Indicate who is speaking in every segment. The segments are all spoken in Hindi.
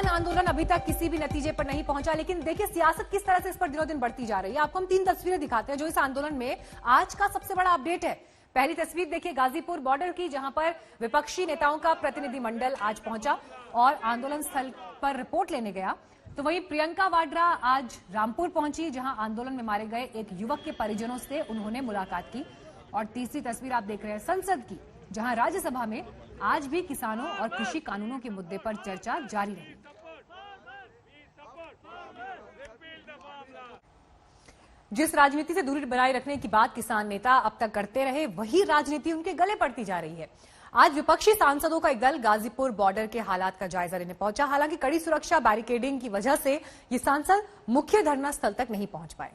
Speaker 1: किसान आंदोलन अभी तक किसी भी नतीजे पर नहीं पहुंचा, लेकिन देखिए सियासत किस तरह से इस पर दिनों दिन बढ़ती जा रही है। आपको हम 3 तस्वीरें दिखाते हैं जो इस आंदोलन में आज का सबसे बड़ा अपडेट है। पहली तस्वीर देखिए गाजीपुर बॉर्डर की, जहां पर विपक्षी नेताओं का प्रतिनिधिमंडल आज पहुंचा और आंदोलन स्थल पर रिपोर्ट लेने गया। तो वहीं प्रियंका वाड्रा आज रामपुर पहुंची, जहां आंदोलन में मारे गए एक युवक के परिजनों से उन्होंने मुलाकात की। और तीसरी तस्वीर आप देख रहे हैं संसद की, जहां राज्यसभा में आज भी किसानों और कृषि कानूनों के मुद्दे पर चर्चा जारी रही। जिस राजनीति से दूरी बनाए रखने की बात किसान नेता अब तक करते रहे, वही राजनीति उनके गले पड़ती जा रही है। आज विपक्षी सांसदों का एक दल गाजीपुर बॉर्डर के हालात का जायजा लेने पहुंचा। हालांकि कड़ी सुरक्षा बैरिकेडिंग की वजह से ये सांसद मुख्य धरना स्थल तक नहीं पहुंच पाए।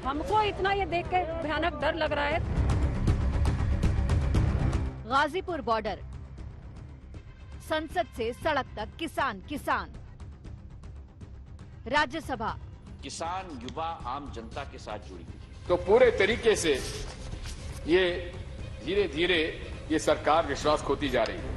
Speaker 2: हमको इतना ये देख के भयानक डर लग रहा है।
Speaker 3: गाजीपुर बॉर्डर, संसद से सड़क तक किसान किसान, राज्यसभा,
Speaker 4: किसान युवा आम जनता के साथ जुड़ी हुई है।
Speaker 5: तो पूरे तरीके से ये धीरे धीरे ये सरकार विश्वास खोती जा रही है।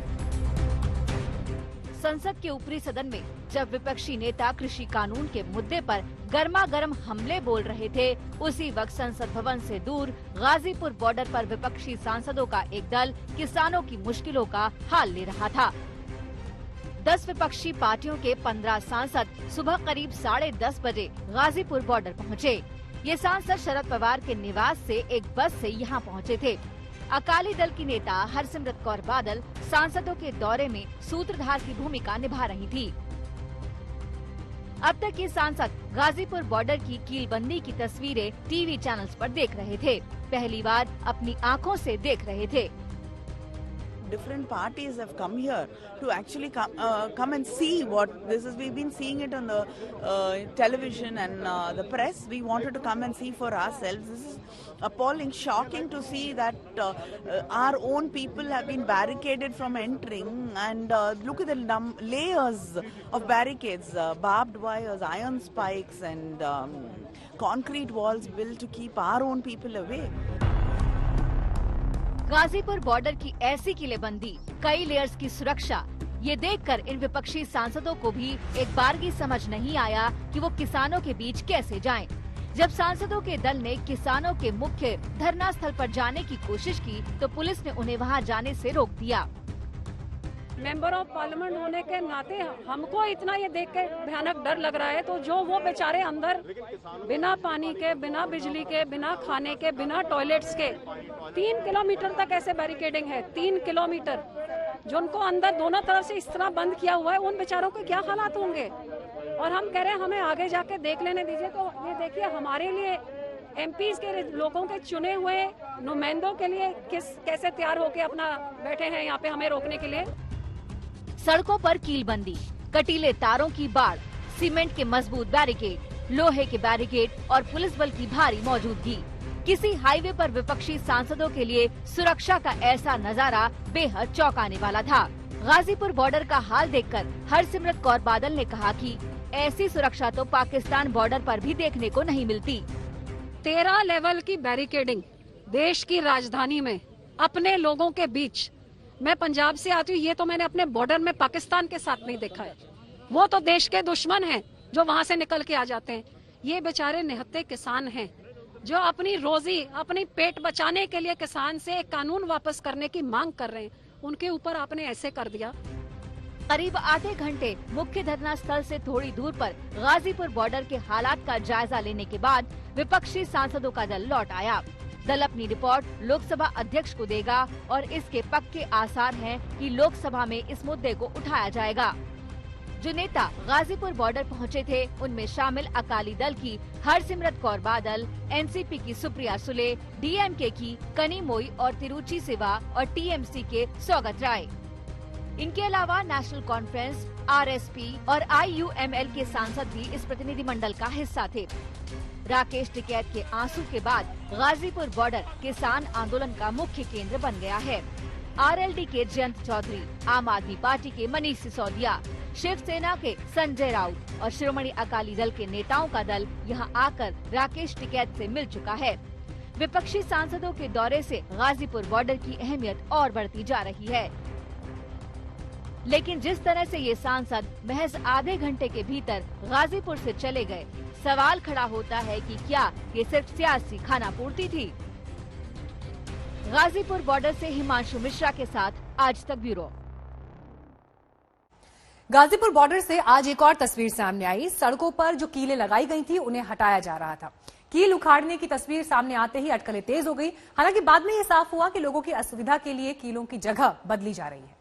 Speaker 3: संसद के ऊपरी सदन में जब विपक्षी नेता कृषि कानून के मुद्दे पर गर्मा गर्म हमले बोल रहे थे, उसी वक्त संसद भवन से दूर गाजीपुर बॉर्डर पर विपक्षी सांसदों का एक दल किसानों की मुश्किलों का हाल ले रहा था। 10 विपक्षी पार्टियों के 15 सांसद सुबह करीब 10:30 बजे गाजीपुर बॉर्डर पहुंचे। ये सांसद शरद पवार के निवास से एक बस से यहाँ पहुंचे थे। अकाली दल की नेता हरसिमरत कौर बादल सांसदों के दौरे में सूत्रधार की भूमिका निभा रही थी। अब तक ये सांसद गाजीपुर बॉर्डर की कीलबंदी की तस्वीरें टीवी चैनल्स पर देख रहे थे, पहली बार अपनी आंखों से देख रहे थे।
Speaker 6: Different parties have come here to actually come and see what this is. We've been seeing it on the television and the press. We wanted to come and see for ourselves. This is appalling, shocking to see that our own people have been barricaded from entering. And look at the layers of barricades, barbed wires, iron spikes, and concrete walls built to keep our own people away.
Speaker 3: Ghazipur border की ऐसी किलेबंदी, कई लेयर्स की सुरक्षा, ये देखकर इन विपक्षी सांसदों को भी एक बारगी समझ नहीं आया कि वो किसानों के बीच कैसे जाएं। जब सांसदों के दल ने किसानों के मुख्य धरना स्थल पर जाने की कोशिश की, तो पुलिस ने उन्हें वहां जाने से रोक दिया।
Speaker 2: मेंबर ऑफ पार्लियामेंट होने के नाते हमको इतना ये देख के भयानक डर लग रहा है। तो जो वो बेचारे अंदर बिना पानी के, बिना बिजली के, बिना खाने के, बिना टॉयलेट्स के 3 किलोमीटर तक ऐसे बैरिकेडिंग है, 3 किलोमीटर, जो उनको अंदर दोनों तरफ से इस तरह बंद किया हुआ है, उन बेचारों के क्या हालात होंगे। और हम कह रहे हैं हमें आगे जाके देख लेने दीजिए। तो ये देखिए हमारे लिए एमपीज के लोगों के चुने हुए नुमाइंदों के लिए कैसे तैयार होके अपना बैठे हैं यहाँ पे हमें रोकने के लिए।
Speaker 3: सड़कों पर कीलबंदी, कटीले तारों की बाढ़, सीमेंट के मजबूत बैरिकेड, लोहे के बैरिकेड और पुलिस बल की भारी मौजूदगी। किसी हाईवे पर विपक्षी सांसदों के लिए सुरक्षा का ऐसा नजारा बेहद चौंकाने वाला था। गाजीपुर बॉर्डर का हाल देखकर हरसिमरत कौर बादल ने कहा कि ऐसी सुरक्षा तो पाकिस्तान बॉर्डर पर भी देखने को नहीं मिलती।
Speaker 2: 13 लेवल की बैरिकेडिंग देश की राजधानी में अपने लोगों के बीच। मैं पंजाब से आती हूँ, ये तो मैंने अपने बॉर्डर में पाकिस्तान के साथ नहीं देखा है। वो तो देश के दुश्मन हैं जो वहाँ से निकल के आ जाते हैं। ये बेचारे निहत्थे किसान हैं जो अपनी रोजी, अपनी पेट बचाने के लिए किसान से एक कानून वापस करने की मांग कर रहे हैं। उनके ऊपर आपने ऐसे कर दिया।
Speaker 3: करीब आधे घंटे मुख्य धरना स्थल से थोड़ी दूर पर गाजीपुर बॉर्डर के हालात का जायजा लेने के बाद विपक्षी सांसदों का दल लौट आया। दल अपनी रिपोर्ट लोकसभा अध्यक्ष को देगा और इसके पक्के आसार हैं कि लोकसभा में इस मुद्दे को उठाया जाएगा। जो नेता गाजीपुर बॉर्डर पहुंचे थे, उनमें शामिल अकाली दल की हरसिमरत कौर बादल, एनसीपी की सुप्रिया सुले, डीएमके की कनिमोई और तिरुचि सिवा और टीएमसी के स्वागत राय। इनके अलावा नेशनल कॉन्फ्रेंस, आरएसपी और आईयूएमएल के सांसद भी इस प्रतिनिधिमंडल का हिस्सा थे। राकेश टिकैत के आंसू के बाद गाजीपुर बॉर्डर किसान आंदोलन का मुख्य केंद्र बन गया है। आरएलडी के जयंत चौधरी, आम आदमी पार्टी के मनीष सिसोदिया, शिवसेना के संजय राउत और शिरोमणि अकाली दल के नेताओं का दल यहां आकर राकेश टिकैत से मिल चुका है। विपक्षी सांसदों के दौरे से गाजीपुर बॉर्डर की अहमियत और बढ़ती जा रही है। लेकिन जिस तरह से ये सांसद महज आधे घंटे के भीतर गाजीपुर से चले गए, सवाल खड़ा होता है कि क्या ये सिर्फ सियासी खानापूर्ति थी। गाजीपुर बॉर्डर से हिमांशु मिश्रा के साथ आज तक ब्यूरो।
Speaker 1: गाजीपुर बॉर्डर से आज एक और तस्वीर सामने आई। सड़कों पर जो कीलें लगाई गई थी उन्हें हटाया जा रहा था। कील उखाड़ने की तस्वीर सामने आते ही अटकलें तेज हो गई। हालांकि बाद में ये साफ हुआ कि लोगों की असुविधा के लिए कीलों की जगह बदली जा रही है।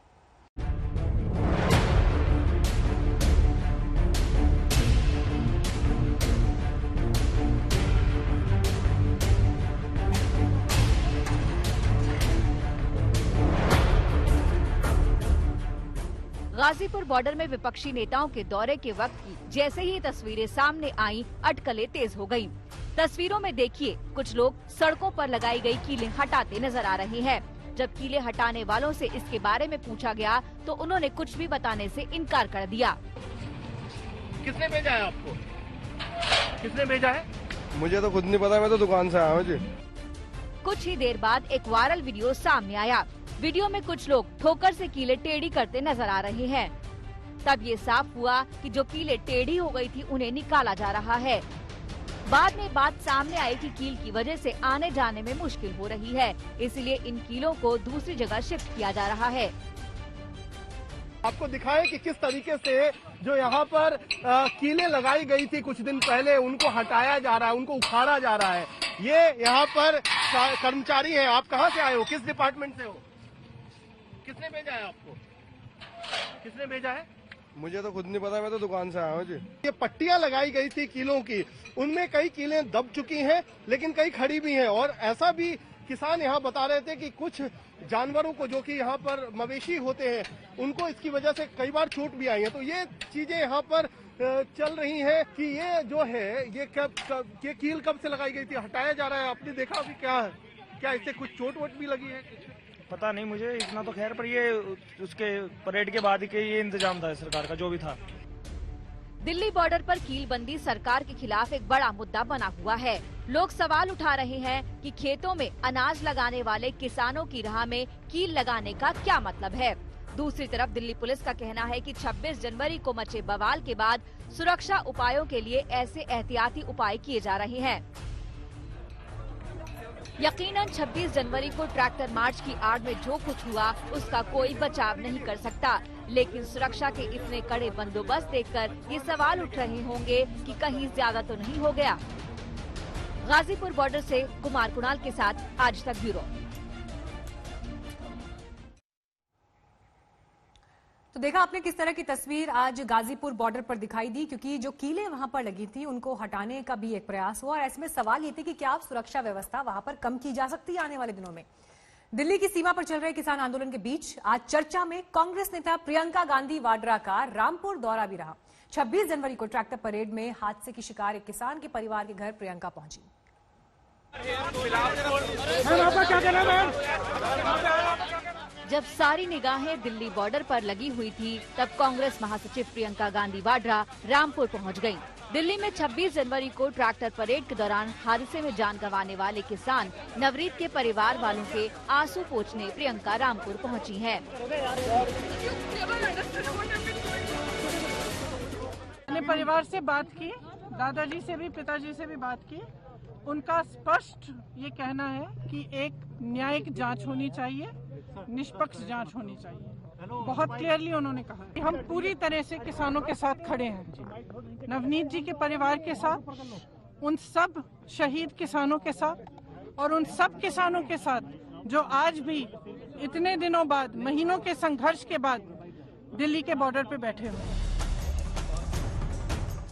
Speaker 3: गाजीपुर बॉर्डर में विपक्षी नेताओं के दौरे के वक्त की जैसे ही तस्वीरें सामने आईं, अटकलें तेज हो गईं। तस्वीरों में देखिए, कुछ लोग सड़कों पर लगाई गई कीलें हटाते नजर आ रहे हैं। जब कीलें हटाने वालों से इसके बारे में पूछा गया तो उन्होंने कुछ भी बताने से इनकार कर दिया।
Speaker 7: किसने भेजा है आपको? किसने भेजा है?
Speaker 8: मुझे तो खुद नहीं पता, मैं तो दुकान से आया हूँ जी।
Speaker 3: कुछ ही देर बाद एक वायरल वीडियो सामने आया। वीडियो में कुछ लोग ठोकर से कीलें टेढ़ी करते नजर आ रहे हैं। तब ये साफ हुआ कि जो कीलें टेढ़ी हो गई थी उन्हें निकाला जा रहा है। बाद में बात सामने आई कि कील की वजह से आने जाने में मुश्किल हो रही है, इसलिए इन कीलों को दूसरी जगह शिफ्ट किया जा रहा है।
Speaker 7: आपको दिखाएं कि किस तरीके से जो यहाँ पर कीलें लगाई गई थी कुछ दिन पहले, उनको हटाया जा रहा है, उनको उखाड़ा जा रहा है। ये यहाँ पर कर्मचारी है। आप कहाँ से आए हो? किस डिपार्टमेंट से हो? किसने भेजा है आपको? किसने भेजा है?
Speaker 8: मुझे तो खुद नहीं पता, मैं तो दुकान से आया हूँ जी।
Speaker 7: ये पट्टियां लगाई गई थी कीलों की, उनमें कई कीलें दब चुकी हैं, लेकिन कई खड़ी भी हैं। और ऐसा भी किसान यहाँ बता रहे थे कि कुछ जानवरों को, जो कि यहाँ पर मवेशी होते हैं, उनको इसकी वजह से कई बार चोट भी आई है। तो ये चीजें यहाँ पर चल रही है कि ये जो है ये ये कील कब से लगाई गई थी, हटाया जा रहा है। आपने देखा अभी क्या है? क्या इससे कुछ चोट वोट भी लगी है?
Speaker 9: पता नहीं मुझे इतना तो, खैर पर ये उसके परेड के बाद के ये इंतजाम था सरकार का जो भी था।
Speaker 3: दिल्ली बॉर्डर पर कीलबंदी सरकार के खिलाफ एक बड़ा मुद्दा बना हुआ है। लोग सवाल उठा रहे हैं कि खेतों में अनाज लगाने वाले किसानों की राह में कील लगाने का क्या मतलब है। दूसरी तरफ दिल्ली पुलिस का कहना है कि 26 जनवरी को मचे बवाल के बाद सुरक्षा उपायों के लिए ऐसे एहतियाती उपाय किए जा रहे हैं। यकीनन 26 जनवरी को ट्रैक्टर मार्च की आड़ में जो कुछ हुआ उसका कोई बचाव नहीं कर सकता, लेकिन सुरक्षा के इतने कड़े बंदोबस्त देखकर ये सवाल उठ रहे होंगे कि कहीं ज्यादा तो नहीं हो गया। गाजीपुर बॉर्डर से कुमार कुणाल के साथ आज तक ब्यूरो।
Speaker 1: तो देखा आपने किस तरह की तस्वीर आज गाजीपुर बॉर्डर पर दिखाई दी, क्योंकि जो कीलें वहां पर लगी थी उनको हटाने का भी एक प्रयास हुआ। और ऐसे में सवाल ये थे कि क्या सुरक्षा व्यवस्था वहां पर कम की जा सकती है आने वाले दिनों में। दिल्ली की सीमा पर चल रहे किसान आंदोलन के बीच आज चर्चा में कांग्रेस नेता प्रियंका गांधी वाड्रा का रामपुर दौरा भी रहा। 26 जनवरी को ट्रैक्टर परेड में हादसे की शिकार एक किसान के परिवार के घर प्रियंका पहुंची।
Speaker 3: जब सारी निगाहें दिल्ली बॉर्डर पर लगी हुई थी, तब कांग्रेस महासचिव प्रियंका गांधी वाड्रा रामपुर पहुंच गयीं। दिल्ली में 26 जनवरी को ट्रैक्टर परेड के दौरान हादसे में जान गंवाने वाले किसान नवरीत के परिवार वालों के आंसू पोंछने प्रियंका रामपुर पहुंची हैं।
Speaker 10: मैंने परिवार से बात की, दादाजी से भी, पिताजी से भी बात की। उनका स्पष्ट ये कहना है कि एक न्यायिक जांच होनी चाहिए, निष्पक्ष जांच होनी चाहिए। बहुत क्लियरली उन्होंने कहा कि हम पूरी तरह से किसानों के साथ खड़े हैं, नवनीत जी के परिवार के साथ, उन सब शहीद किसानों के साथ और उन सब किसानों के साथ जो आज भी इतने दिनों बाद, महीनों के संघर्ष के बाद दिल्ली के बॉर्डर पे बैठे हुए हैं।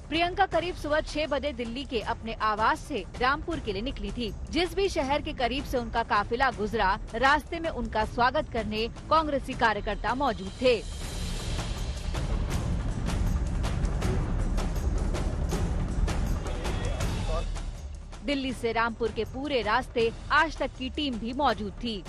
Speaker 3: प्रियंका करीब सुबह 6 बजे दिल्ली के अपने आवास से रामपुर के लिए निकली थी। जिस भी शहर के करीब से उनका काफिला गुजरा, रास्ते में उनका स्वागत करने कांग्रेसी कार्यकर्ता मौजूद थे। दिल्ली से रामपुर के पूरे रास्ते आज तक की टीम भी मौजूद थी।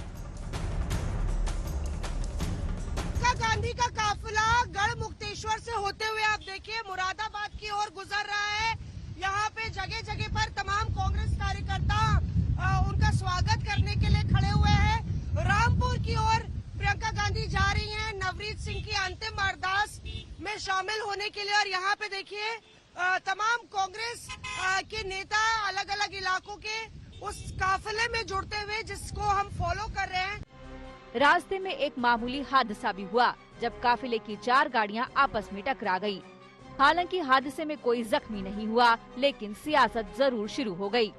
Speaker 11: गांधी का काफिला गढ़ मुक्तेश्वर से होते हुए आप देखिए मुरादाबाद की ओर गुजर रहा है। यहाँ पे जगह जगह पर तमाम कांग्रेस कार्यकर्ता उनका प्रियंका गांधी जा रही हैं नवनीत सिंह की अंतिम अरदास में शामिल होने के लिए। और यहाँ पे देखिए तमाम कांग्रेस के नेता अलग अलग इलाकों के उस काफिले में जुड़ते हुए, जिसको हम फॉलो कर रहे हैं।
Speaker 3: रास्ते में एक मामूली हादसा भी हुआ जब काफिले की 4 गाड़ियां आपस में टकरा गयी। हालांकि हादसे में कोई जख्मी नहीं हुआ, लेकिन सियासत जरूर शुरू हो गई।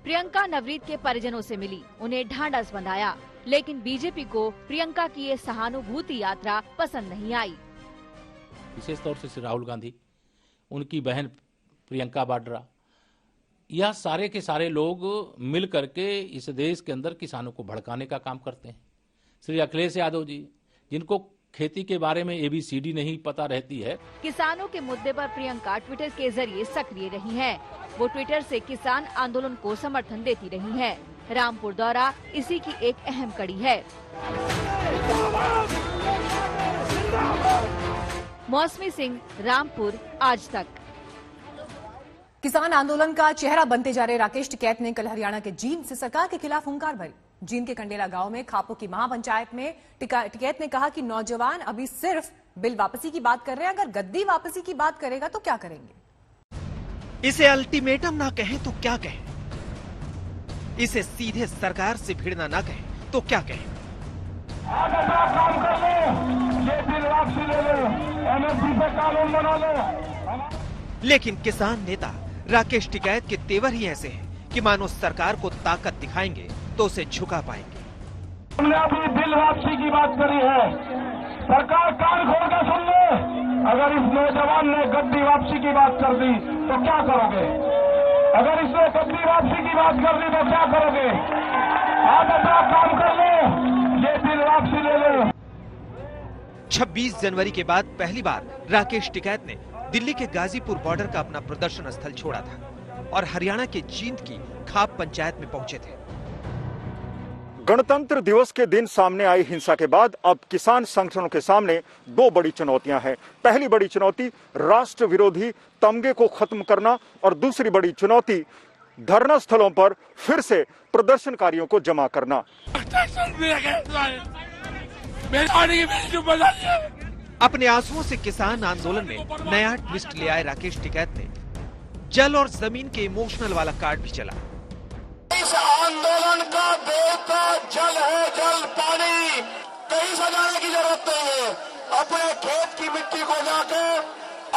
Speaker 3: प्रियंका नवनीत के परिजनों से मिली, उन्हें ढांढस बंधाया, लेकिन बीजेपी को प्रियंका की ये सहानुभूति यात्रा पसंद नहीं आई।
Speaker 12: विशेष तौर से श्री राहुल गांधी, उनकी बहन प्रियंका वाड्रा, यह सारे के सारे लोग मिल करके इस देश के अंदर किसानों को भड़काने का काम करते हैं। श्री अखिलेश यादव जी, जिनको खेती के बारे में ABCD नहीं पता रहती है।
Speaker 3: किसानों के मुद्दे पर प्रियंका ट्विटर के जरिए सक्रिय रही हैं। वो ट्विटर से किसान आंदोलन को समर्थन देती रही हैं। रामपुर दौरा इसी की एक अहम कड़ी है। मौसमी सिंह, रामपुर, आज तक।
Speaker 1: किसान आंदोलन का चेहरा बनते जा रहे राकेश टिकैत ने कल हरियाणा के जींद से सरकार के खिलाफ हुंकार भरी। जींद के कंडेला गांव में खापो की महापंचायत में टिकैत ने कहा कि नौजवान अभी सिर्फ बिल वापसी की बात कर रहे हैं, अगर गद्दी वापसी की बात करेगा तो क्या करेंगे।
Speaker 13: इसे अल्टीमेटम ना कहें तो क्या कहें, इसे सीधे सरकार से भिड़ना ना कहें तो क्या कहें।
Speaker 14: काम कर लो, ये बिल वापसी ले लो, MSP पे कानून बना लो।
Speaker 13: लेकिन किसान नेता राकेश टिकैत के तेवर ही ऐसे हैं कि मानो सरकार को ताकत दिखाएंगे तो उसे झुका पाएंगे।
Speaker 14: हमने अभी बिल वापसी की बात करी है, सरकार कान खोल कर सुन ले। अगर इस नौजवान ने गद्दी वापसी की बात कर दी तो क्या करोगे? अगर इसने गद्दी वापसी की बात कर दी तो क्या करोगे? आप अपना काम कर लो, ये बिल वापसी ले लो।
Speaker 13: 26 जनवरी के बाद पहली बार राकेश टिकैत ने दिल्ली के गाजीपुर बॉर्डर का अपना प्रदर्शन स्थल छोड़ा था और हरियाणा के जींद की खाप पंचायत में पहुंचे थे।
Speaker 15: गणतंत्र दिवस के दिन सामने आई हिंसा के बाद अब किसान संगठनों के सामने 2 बड़ी चुनौतियां हैं। पहली बड़ी चुनौती राष्ट्र विरोधी तमगे को खत्म करना और दूसरी बड़ी चुनौती धरना स्थलों पर फिर से प्रदर्शनकारियों को जमा करना।
Speaker 13: अपने आंसुओं से किसान आंदोलन में नया ट्विस्ट ले आए राकेश टिकैत ने जल और जमीन के इमोशनल वाला कार्ड भी चला।
Speaker 14: इस आंदोलन का देवता जल है, जल पानी कहीं सजाने की जरूरत नहीं है। अपने खेत की मिट्टी को जाके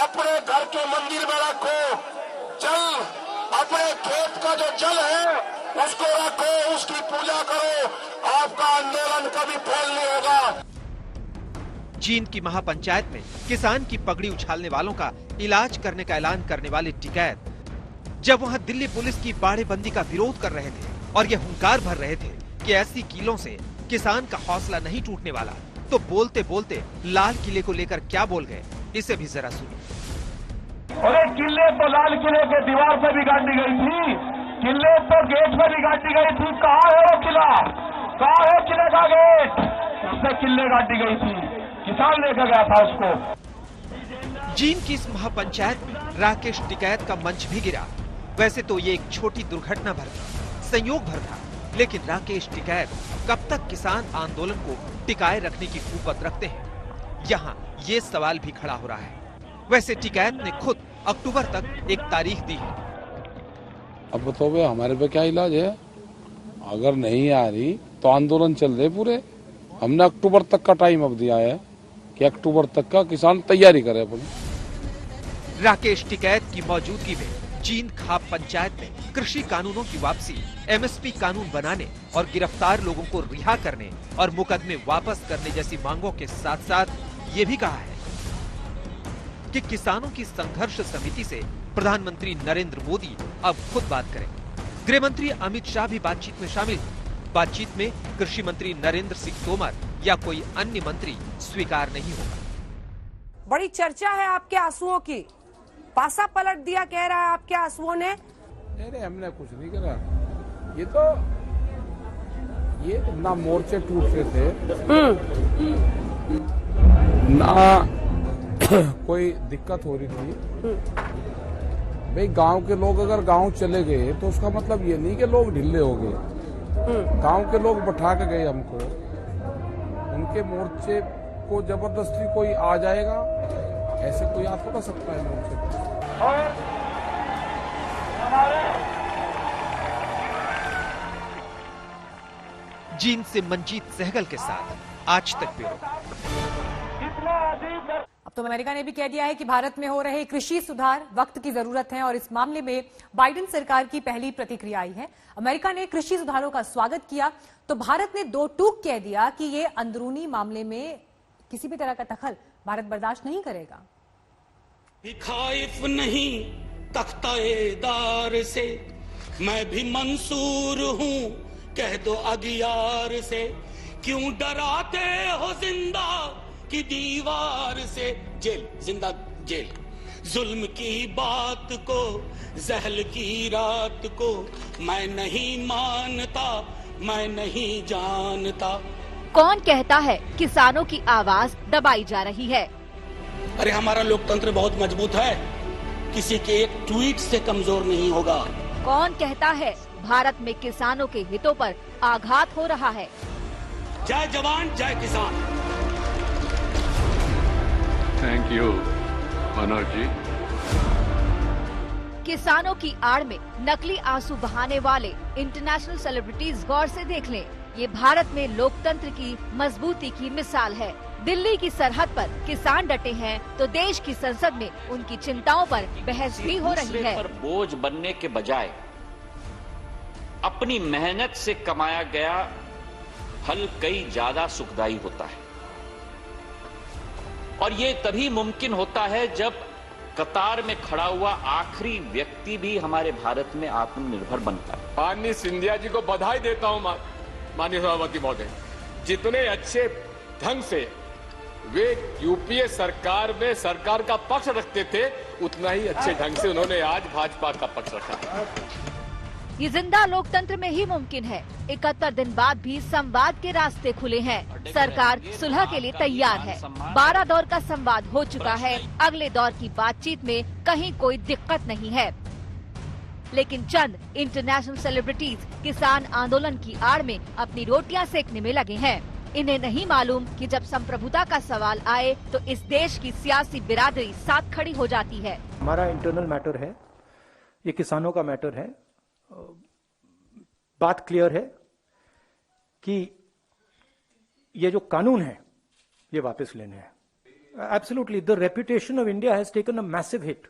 Speaker 14: अपने घर के मंदिर में रखो, जल अपने खेत का जो जल है उसको रखो, उसकी पूजा करो, आपका आंदोलन कभी फेल नहीं होगा।
Speaker 13: जींद की महापंचायत में किसान की पगड़ी उछालने वालों का इलाज करने का ऐलान करने वाले टिकैत जब वहां दिल्ली पुलिस की बाड़ेबंदी का विरोध कर रहे थे और ये हुंकार भर रहे थे कि ऐसी कीलों से किसान का हौसला नहीं टूटने वाला, तो बोलते बोलते लाल किले को लेकर क्या बोल गए, इसे भी जरा सुनिए।
Speaker 14: अरे किले तो लाल किले के दीवार पे भी गाड़ी गई थी, किले तो गेट पे भी गाड़ी गई थी। कहाँ है वो किला? कहाँ है किले का गेट? उससे किले गाड़ी गई थी, किसान लेकर गया था उसको।
Speaker 13: जींद की इस महापंचायत में राकेश टिकैत का मंच भी गिरा। वैसे तो ये एक छोटी दुर्घटना भर था, संयोग भर था, लेकिन राकेश टिकैत कब तक किसान आंदोलन को टिकाए रखने की कुवत रखते हैं, यहाँ ये सवाल भी खड़ा हो रहा है। वैसे टिकैत ने खुद अक्टूबर तक एक तारीख दी है।
Speaker 16: अब बताओ हमारे पे क्या इलाज है? अगर नहीं आ रही तो आंदोलन चल रहे पूरे। हमने अक्टूबर तक का टाइम अब दिया है कि अक्टूबर तक का किसान तैयारी करे अपनी।
Speaker 13: राकेश टिकैत की मौजूदगी में जींद खाप पंचायत में कृषि कानूनों की वापसी, MSP कानून बनाने और गिरफ्तार लोगों को रिहा करने और मुकदमे वापस करने जैसी मांगों के साथ साथ ये भी कहा है कि किसानों की संघर्ष समिति से प्रधानमंत्री नरेंद्र मोदी अब खुद बात करें। गृह मंत्री अमित शाह भी बातचीत में शामिल। बातचीत में कृषि मंत्री नरेंद्र सिंह तोमर या कोई अन्य मंत्री स्वीकार नहीं होगा।
Speaker 11: बड़ी चर्चा है आपके आंसुओं की, पासा पलट दिया कह रहा है आपके आंसुओं ने।
Speaker 16: नहीं, हमने कुछ नहीं करा। ये ना मोर्चे टूटते थे, ना कोई दिक्कत हो रही थी। भाई गांव के लोग अगर गांव चले गए तो उसका मतलब ये नहीं कि लोग ढिल्ले हो गए। गांव के लोग बैठा के गए हमको, उनके मोर्चे को जबरदस्ती कोई आ जाएगा ऐसे कोई आ थोड़ा सकता है मोर्चे।
Speaker 13: जींद से मंजीत सहगल के साथ आज तक ब्यूरो।
Speaker 1: अब तो अमेरिका ने भी कह दिया है कि भारत में हो रहे कृषि सुधार वक्त की जरूरत है और इस मामले में बाइडेन सरकार की पहली प्रतिक्रिया आई है। अमेरिका ने कृषि सुधारों का स्वागत किया तो भारत ने दो टूक कह दिया कि ये अंदरूनी मामले में किसी भी तरह का दखल भारत बर्दाश्त नहीं करेगा।
Speaker 17: खाइफ नहीं तख्ताएदार से, मैं भी मंसूर हूँ, कह दो अगियार से, क्यों डराते हो जिंदा की दीवार से। जेल, जिंदा जेल, जुल्म की बात को, जहल की रात को मैं नहीं मानता, मैं नहीं जानता।
Speaker 3: कौन कहता है किसानों की आवाज दबाई जा रही है?
Speaker 17: अरे हमारा लोकतंत्र बहुत मजबूत है, किसी के एक ट्वीट से कमजोर नहीं होगा।
Speaker 3: कौन कहता है भारत में किसानों के हितों पर आघात हो रहा है?
Speaker 17: जय जवान जय किसान।
Speaker 5: Thank you Manoj ji.
Speaker 3: किसानों की आड़ में नकली आंसू बहाने वाले इंटरनेशनल सेलिब्रिटीज गौर से देख लें। ये भारत में लोकतंत्र की मजबूती की मिसाल है। दिल्ली की सरहद पर किसान डटे हैं तो देश की संसद में उनकी चिंताओं पर बहस भी हो रही है।
Speaker 4: पर बोझ बनने के बजाय अपनी मेहनत से कमाया गया फल कई ज्यादा सुखदायी होता है और ये तभी मुमकिन होता है जब कतार में खड़ा हुआ आखिरी व्यक्ति भी हमारे भारत में आत्मनिर्भर बनता है।
Speaker 5: माननीय सिंधिया जी को बधाई देता हूं माननीय सभापति महोदय, जितने अच्छे ढंग से वे यूपीए सरकार में सरकार का पक्ष रखते थे उतना ही अच्छे ढंग से उन्होंने आज भाजपा का पक्ष रखा।
Speaker 3: ये जिंदा लोकतंत्र में ही मुमकिन है। 71 दिन बाद भी संवाद के रास्ते खुले हैं। सरकार सुलह के लिए तैयार है। 12 दौर का संवाद हो चुका है। अगले दौर की बातचीत में कहीं कोई दिक्कत नहीं है। लेकिन चंद इंटरनेशनल सेलिब्रिटीज किसान आंदोलन की आड़ में अपनी रोटियां सेकने में लगे हैं। इन्हें नहीं मालूम कि जब संप्रभुता का सवाल आए तो इस देश की सियासी बिरादरी साथ खड़ी हो जाती है।
Speaker 18: हमारा इंटरनल मैटर है, ये किसानों का मैटर है। बात क्लियर है कि ये जो कानून है ये वापस लेने हैं। Absolutely the reputation of India has taken a massive hit,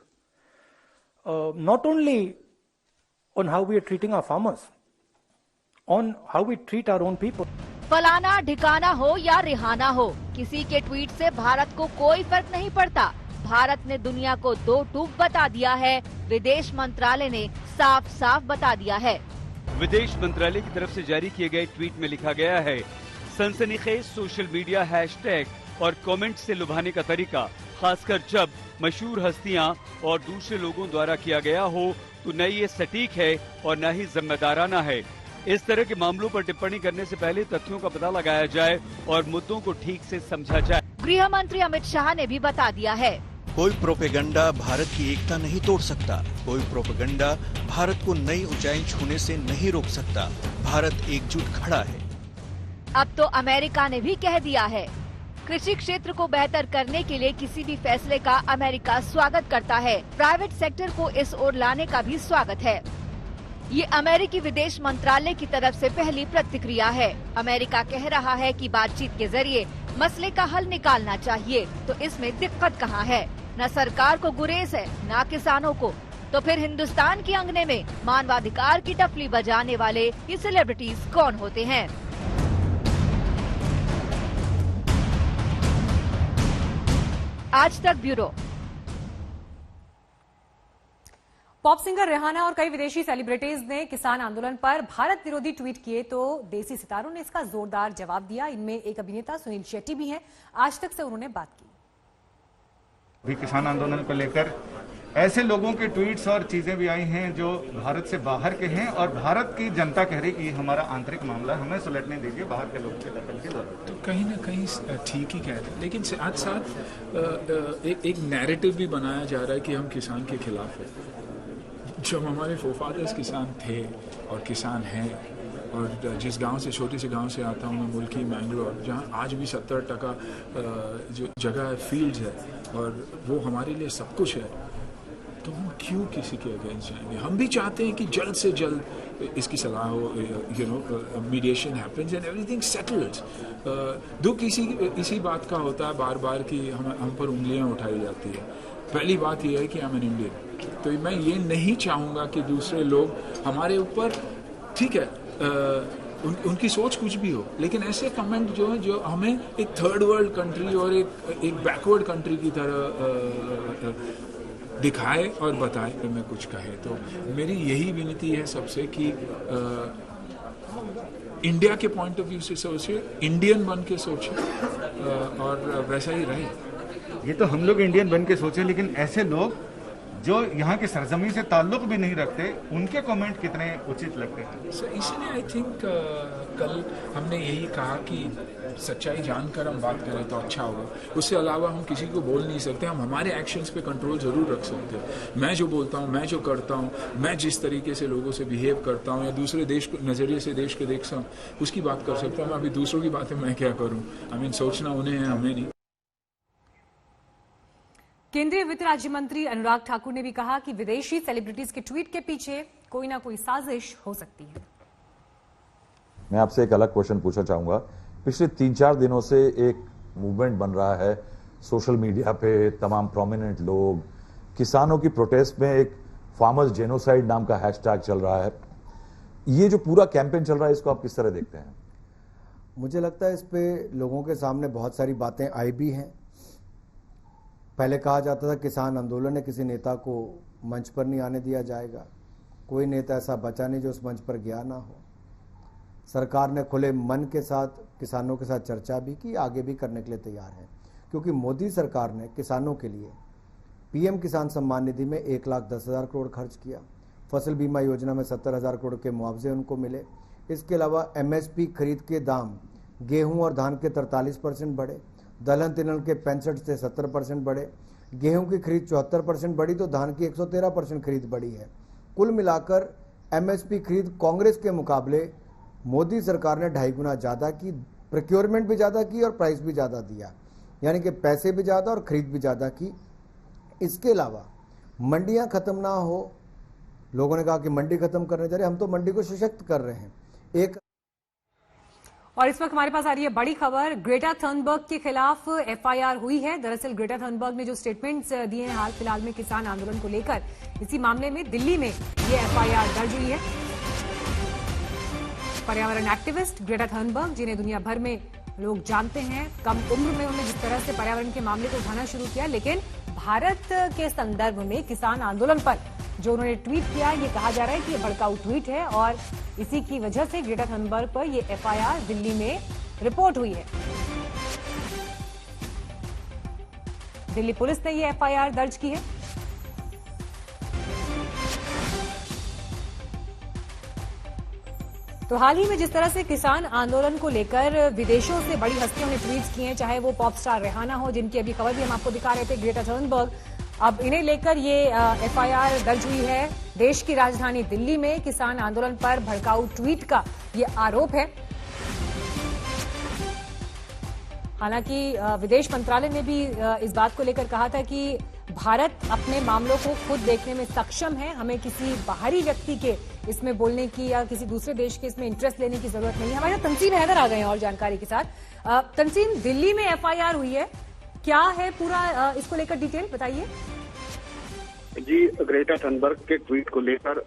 Speaker 18: not only on how we are treating our farmers, on how we treat our own people.
Speaker 3: फलाना ढिकाना हो या रिहाना हो, किसी के ट्वीट से भारत को कोई फर्क नहीं पड़ता। भारत ने दुनिया को दो टूक बता दिया है। विदेश मंत्रालय ने साफ साफ बता दिया है।
Speaker 19: विदेश मंत्रालय की तरफ से जारी किए गए ट्वीट में लिखा गया है, सनसनीखेज सोशल मीडिया हैशटैग और कमेंट से लुभाने का तरीका, खासकर जब मशहूर हस्तियां और दूसरे लोगों द्वारा किया गया हो, तो न ये सटीक है और न ही जिम्मेदाराना है। इस तरह के मामलों पर टिप्पणी करने से पहले तथ्यों का पता लगाया जाए और मुद्दों को ठीक से समझा जाए।
Speaker 3: गृह मंत्री अमित शाह ने भी बता दिया है,
Speaker 20: कोई प्रोपेगेंडा भारत की एकता नहीं तोड़ सकता, कोई प्रोपेगेंडा भारत को नई ऊंचाई छूने से नहीं रोक सकता। भारत एकजुट खड़ा है।
Speaker 3: अब तो अमेरिका ने भी कह दिया है, कृषि क्षेत्र को बेहतर करने के लिए किसी भी फैसले का अमेरिका स्वागत करता है। प्राइवेट सेक्टर को इस ओर लाने का भी स्वागत है। ये अमेरिकी विदेश मंत्रालय की तरफ से पहली प्रतिक्रिया है। अमेरिका कह रहा है कि बातचीत के जरिए मसले का हल निकालना चाहिए, तो इसमें दिक्कत कहाँ है? न सरकार को गुरेज है, न किसानों को। तो फिर हिंदुस्तान के अंगने में मानवाधिकार की टफली बजाने वाले ये सेलिब्रिटीज कौन होते हैं? आज तक ब्यूरो।
Speaker 1: पॉप सिंगर रिहाना और कई विदेशी सेलिब्रिटीज ने किसान आंदोलन पर भारत विरोधी ट्वीट किए तो देसी सितारों ने इसका जोरदार जवाब दिया। इनमें एक अभिनेता सुनील शेट्टी भी हैं। आज तक से उन्होंने बात की।
Speaker 21: भी किसान आंदोलन को लेकर ऐसे लोगों के ट्वीट्स और चीजें भी आई हैं जो भारत से बाहर के हैं और भारत की जनता कह रही कि हमारा आंतरिक मामला, हमें सुलटने दीजिए, बाहर के लोगों के दखल की जरूरत है।
Speaker 22: तो कहीं ना कहीं ठीक ही कह रहे हैं, लेकिन साथ एक नैरेटिव भी बनाया जा रहा है कि हम किसान के खिलाफ है। जब हमारे फोरफादर्स किसान थे और किसान हैं, और जिस गांव से, छोटे से गांव से आता हूँ मैं, मुल्की मैंगलोर, जहाँ आज भी 70% जो जगह है फील्ड्स है और वो हमारे लिए सब कुछ है, तो हम क्यों किसी के अगेंस्ट जाएंगे? हम भी चाहते हैं कि जल्द से जल्द इसकी सलाह हो, mediation happens and everything settles. दुख इसी बात का होता है बार बार कि हम पर उंगलियां उठाई जाती है। पहली बात यह है कि आई एम एन इंडियन, तो मैं ये नहीं चाहूँगा कि दूसरे लोग हमारे ऊपर, ठीक है उनकी सोच कुछ भी हो, लेकिन ऐसे कमेंट जो है जो हमें एक थर्ड वर्ल्ड कंट्री और एक बैकवर्ड कंट्री की तरह दिखाए और बताए कि मैं कुछ कहे। तो मेरी यही विनती है सबसे कि इंडिया के पॉइंट ऑफ व्यू से सोचिए, इंडियन बन के सोचिए और वैसा ही रहे।
Speaker 21: ये तो हम लोग इंडियन बन के सोचे, लेकिन ऐसे लोग जो यहाँ की सरजमी से ताल्लुक भी नहीं रखते, उनके कमेंट कितने उचित लगते हैं।
Speaker 22: इसलिए आई थिंक कल हमने यही कहा कि सच्चाई जानकर हम बात करें तो अच्छा होगा। उससे अलावा हम किसी को बोल नहीं सकते। हम हमारे एक्शंस पे कंट्रोल जरूर रख सकते हैं। मैं जो बोलता हूँ, मैं जो करता हूँ, मैं जिस तरीके से लोगों से बिहेव करता हूँ या दूसरे देश को नज़रिए से देश को देखता हूँ, उसकी बात कर सकता हूँ। अभी दूसरों की बातें मैं क्या करूँ? आई मीन सोचना उन्हें है, हमें नहीं।
Speaker 1: केंद्रीय वित्त राज्य मंत्री अनुराग ठाकुर ने भी कहा कि विदेशी सेलिब्रिटीज के ट्वीट के पीछे कोई ना कोई साजिश हो सकती है।
Speaker 2: मैं आपसे एक अलग क्वेश्चन पूछना चाहूंगा। पिछले 3-4 दिनों से एक मूवमेंट बन रहा है सोशल मीडिया पे, तमाम प्रोमिनेंट लोग, किसानों की प्रोटेस्ट में एक फार्मर्स जेनोसाइड नाम का हैशटैग चल रहा है। ये जो पूरा कैंपेन चल रहा है, इसको आप किस तरह देखते हैं?
Speaker 6: मुझे लगता है इस पे लोगों के सामने बहुत सारी बातें आई भी हैं। पहले कहा जाता था किसान आंदोलन है, किसी नेता को मंच पर नहीं आने दिया जाएगा। कोई नेता ऐसा बचा नहीं जो उस मंच पर गया ना हो। सरकार ने खुले मन के साथ किसानों के साथ चर्चा भी की, आगे भी करने के लिए तैयार है, क्योंकि मोदी सरकार ने किसानों के लिए पीएम किसान सम्मान निधि में 1,10,000 करोड़ खर्च किया। फसल बीमा योजना में 70,000 करोड़ के मुआवजे उनको मिले। इसके अलावा एमएसपी खरीद के दाम गेहूं और धान के 43% बढ़े, दलहन तिलहन के 65 से 70% बढ़े, गेहूं की खरीद 74% बढ़ी, तो धान की 113% खरीद बढ़ी है। कुल मिलाकर एमएसपी खरीद कांग्रेस के मुकाबले मोदी सरकार ने 2.5 गुना ज्यादा की, प्रोक्योरमेंट भी ज्यादा की और प्राइस भी ज्यादा दिया, यानी कि पैसे भी ज्यादा और खरीद भी ज्यादा की। इसके अलावा मंडियां खत्म ना हो, लोगों ने कहा कि मंडी खत्म करने जा रहे, हम तो मंडी को सशक्त कर रहे हैं।
Speaker 1: और इस वक्त हमारे पास आ रही है बड़ी खबर, ग्रेटा थर्नबर्ग के खिलाफ एफआईआर हुई है। दरअसल ग्रेटा थर्नबर्ग ने जो स्टेटमेंट्स दिए हैं हाल फिलहाल में किसान आंदोलन को लेकर, इसी मामले में दिल्ली में ये एफआईआर दर्ज हुई है। पर्यावरण एक्टिविस्ट ग्रेटा थर्नबर्ग, जिन्हें दुनिया भर में लोग जानते हैं, कम उम्र में उन्होंने जिस तरह से पर्यावरण के मामले को उठाना शुरू किया, लेकिन भारत के संदर्भ में किसान आंदोलन पर जो उन्होंने ट्वीट किया, ये कहा जा रहा है कि ये भड़काऊ ट्वीट है और इसी की वजह से ग्रेटा थर्नबर्ग पर ये एफआईआर दिल्ली में रिपोर्ट हुई है। दिल्ली पुलिस ने ये एफआईआर दर्ज की है। तो हाल ही में जिस तरह से किसान आंदोलन को लेकर विदेशों से बड़ी हस्तियों ने ट्वीट किए, चाहे वो पॉप स्टार रेहाना हो, जिनकी अभी खबर भी हम आपको दिखा रहे थे, ग्रेटा थर्नबर्ग, अब इन्हें लेकर ये एफआईआर दर्ज हुई है। देश की राजधानी दिल्ली में किसान आंदोलन पर भड़काऊ ट्वीट का ये आरोप है। हालांकि विदेश मंत्रालय ने भी इस बात को लेकर कहा था कि भारत अपने मामलों को खुद देखने में सक्षम है, हमें किसी बाहरी व्यक्ति के इसमें बोलने की या किसी दूसरे देश के इसमें इंटरेस्ट लेने की जरूरत नहीं है। हमारे तंसीम हैदर आ गए हैं और जानकारी के साथ। तंसीम, दिल्ली में एफआईआर हुई है, क्या है पूरा इसको लेकर डिटेल बताइए।
Speaker 23: जी, ग्रेटा थर्नबर्ग के ट्वीट को लेकर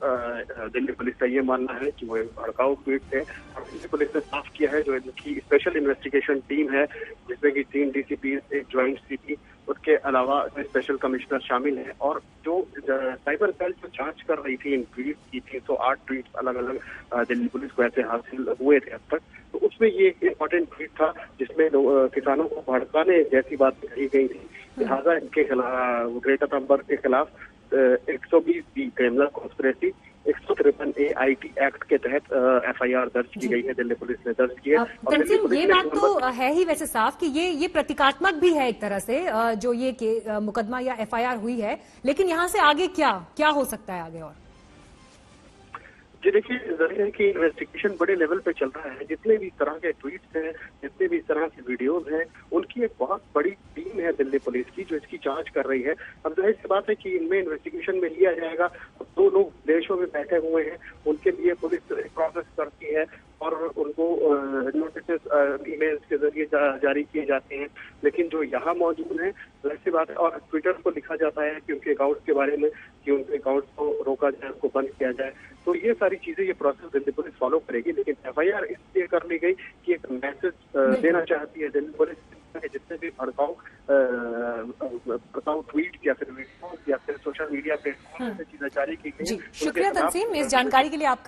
Speaker 23: दिल्ली पुलिस का ये मानना है कि वो भड़काऊ ट्वीट थे। दिल्ली पुलिस ने साफ किया है जो इनकी स्पेशल इन्वेस्टिगेशन टीम है, जिसमें कि 3 डीसीपी, एक ज्वाइंट सीपी, उसके अलावा स्पेशल कमिश्नर शामिल है, और जो साइबर सेल जो जांच कर रही थी इन ट्वीट की, 308 ट्वीट अलग अलग दिल्ली पुलिस को ऐसे हासिल हुए थे अब तक, तो उसमें ये इम्पोर्टेंट ट्वीट था जिसमें किसानों को भड़काने जैसी बात कही गई थी। लिहाजा इनके खिलाफ, ग्रेटा थर्नबर्ग के खिलाफ 120 क्रिमिनल कॉन्स्पिरेसी, 153 AIT एक्ट के तहत एफआईआर दर्ज की गई है, दिल्ली पुलिस ने दर्ज की है।
Speaker 1: तंसीम, ये बात तो है ही वैसे साफ कि ये प्रतीकात्मक भी है एक तरह से, जो ये मुकदमा या एफआईआर हुई है, लेकिन यहाँ से आगे क्या हो सकता है आगे? और
Speaker 23: जी देखिए, जाहिर है कि इन्वेस्टिगेशन बड़े लेवल पे चल रहा है। जितने भी इस तरह के ट्वीट्स हैं, जितने भी इस तरह के वीडियोज हैं, उनकी एक बहुत बड़ी टीम है दिल्ली पुलिस की जो इसकी जांच कर रही है। अब जाहिर सी बात है कि इनमें इन्वेस्टिगेशन में लिया जाएगा। अब 2 लोग विदेशों में बैठे हुए हैं, उनके लिए पुलिस प्रोसेस करती है और उनको नोटिस ईमेल्स के जरिए जारी किए जाते हैं। लेकिन जो यहाँ मौजूद है, जाहिर सी बात है, और ट्विटर को लिखा जाता है कि उनके अकाउंट्स के बारे में कि उनके अकाउंट्स को रोका जाए, उनको बंद किया जाए। तो ये सारी चीजें, ये प्रोसेस दिल्ली पुलिस फॉलो करेगी। लेकिन FIR इसलिए कर ली गई कि एक मैसेज देना चाहती है दिल्ली पुलिस कि जितने भी भड़काऊ ट्वीट या फिर वीडियो या फिर सोशल मीडिया प्लेटफॉर्म से चीजें जारी की गई।
Speaker 1: शुक्रिया तंसीम, इस जानकारी के लिए आपका।